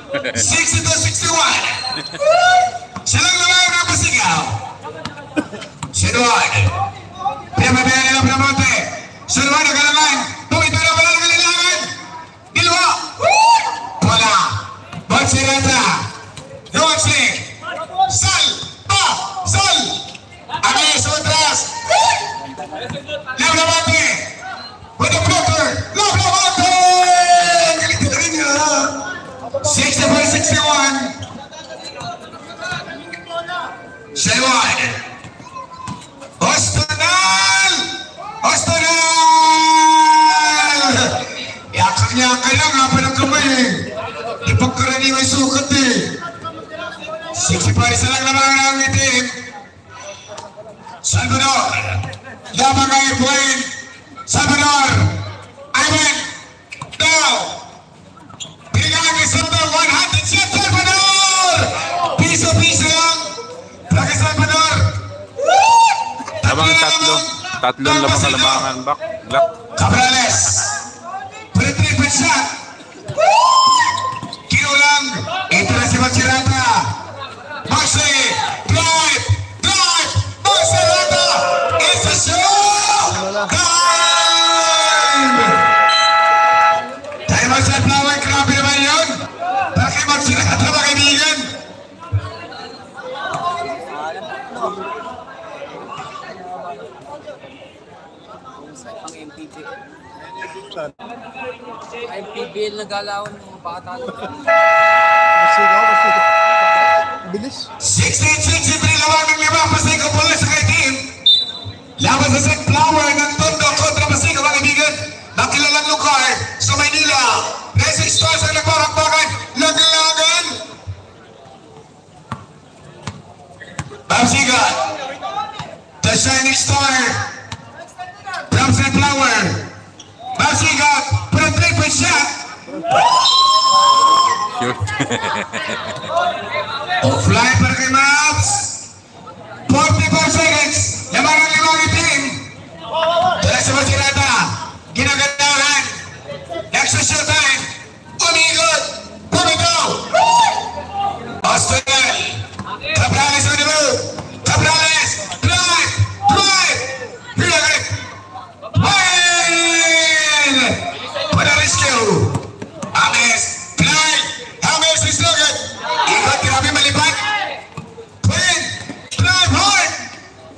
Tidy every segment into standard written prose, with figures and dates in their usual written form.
62-61. Siya lang naman ang napasigaw. Sinuan. Pinapabaya nila Pinamonte. Sinuan ang kalaman. Tumito na wala ng kalilangan. Gilwa. Wala. Bagsirata. Roansing. Sal. Sal. Amis Otras. Pinamonte. With the blocker. Pinamonte. Galit na rin niya. 64-61. Sinuan. Ostonal! Yakan-yakan lang ha, pa ng kamay eh. Ipagkaraniway sukat eh. 60 pa isa lang naman ang itim. Salvador. Lamang ang ipuin. Salvador. Ivan. Down. Pilihan ni Salvador. 100 siya Salvador. Piso-piso lang. Plaka Salvador. Lamang tatlong lamang kalamangan back. Cabrales. Pre-triple shot. Kinulang. Ito na si Magsirata. Maxi. Drive. Magsirata. It's a show. Time out sa Flower. Grabe naman yun. Bakit Magsirata mga kaibigan? Ang MPB. MPBL nag-alawan ng mga bata. Bilis. 16-63 lawan ng 5 Pasig Pula sa kay team. Laban sa St. Flower ng Tondo kontra Pasig mga kaibigan. Nakilalang lugar sa Maynila. Racing Stars ang nagparakbakan. Laglagan. Babsigan. The Shining Star. From St. Flower. Babsigan. For a 3-point shot. Offline para kay Maps. 44 seconds. Laman ang limang itim. Dala sa Magsirata. Ginagandahan. Next to showtime. Umigot. Pumitaw. Ostonal. Cabrales on the move. Cabrales. Drive. Hilagay. Win! For the rescue. Ames. Drive. Ames is looking. Ikot. Grabe malipat. Win. Drive hard.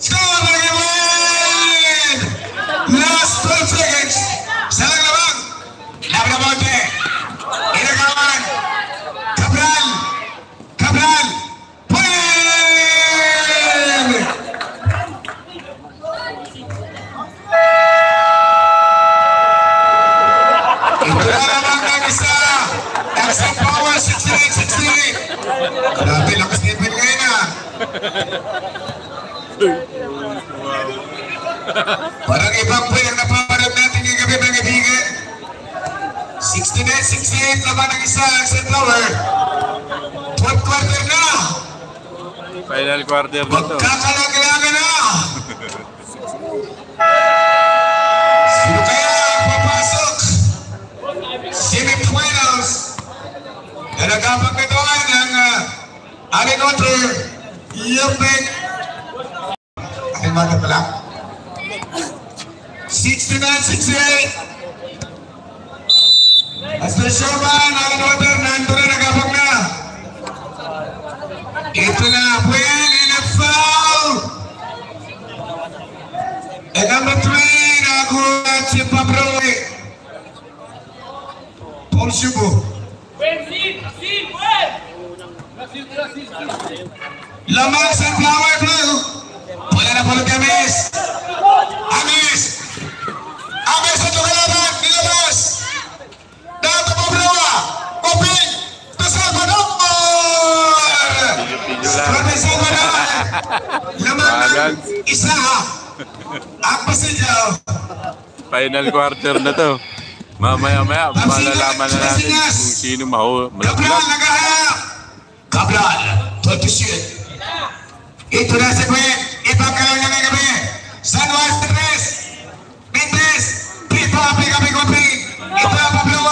Score for the win. Last 12 seconds. Salang labang. Labramonte. Inagawan. Cabral. Win! Ito na naman ang isa. St. Power 68-68. Grabe lakas ni Ben ngayon ah. Parang ibang play ang napaparap natin yung gabi mga kaibigan. 69-68 laban ang isa ang St. Power. 4th quarter na. Final quarter na to. Magkakalaglagan na. Sino kaya ang papasok? Semifinals. Nagagapag na doon ang Alinotre Yupik. Ay mga pala. 69-68. As the showman, Alinotre nandun na nagapag na. Ito na, win in a foul. And number 3, nakuha si Pabroy. Paul Shubo. Lamang St. Flower Blue. Wala na pulog Amis. Amis at kalaban. Nilabas. Dato Pabroa. Open. To Salvador. From Salvador. Lamang isa. Ang pasilyaw. Final quarter na to. Mamaya-maya, malalaman na natin kung sino malaglag. Cabral, to shoot. Ito na si Gwen. Ipagkalaw niya ng gabi. San Juan Tres. Mintes. Pipa, pica, pico, pic. Ito na Pablo.